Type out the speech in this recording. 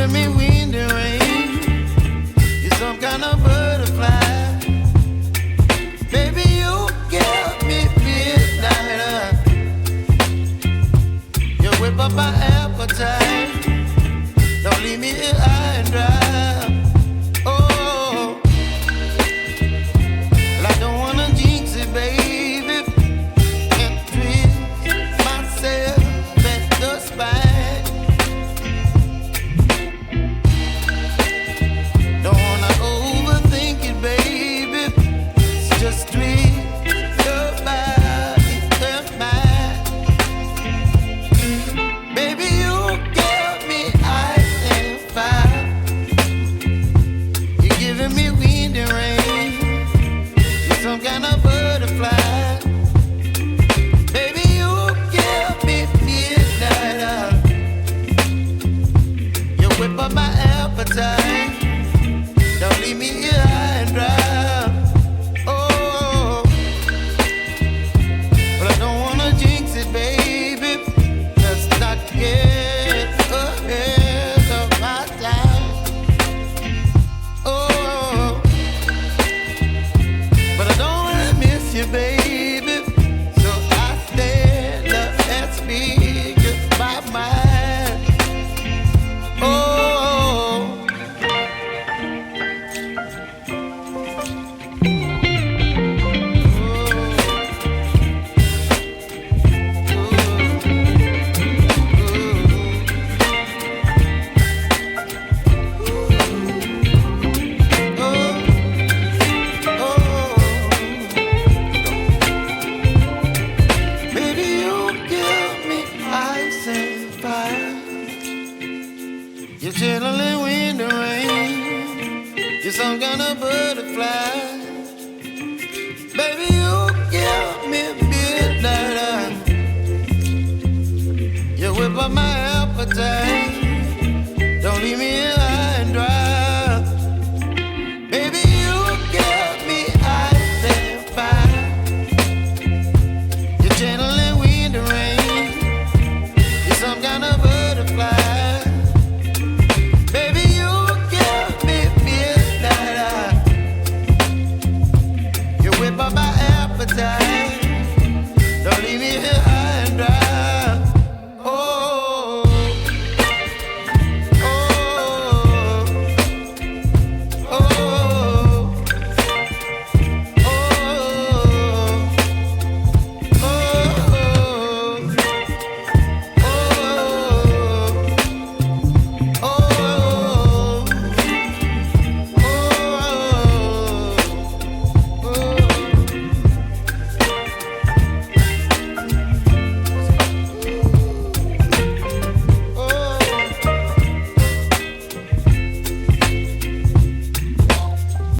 giving me wind and rain. You're some kind of butterfly. Baby, you give me midnight. You whip up my appetite. Don't leave me here high and dry. Oh, well, I don't wanna jinx it, baby, and twist myself at the spine. Don't wanna overthink it, baby. It's just twist your body and mine. Baby, you give me ice and fire. You're giving me wind and rain. You're some kind of butterfly. Baby, you give me midnight. You whip up my appetite. Don't leave me here high and dry. Oh, but I don't wanna jinx it, baby. Let's not get ahead of my time. Oh, but I don't wanna miss you, baby. So I stand up and speak my mind. Oh. Baby, you give me ice and fire. You're chilling wind and rain. You're some kind of butterfly. Baby, you give me midnight. You whip up my appetite.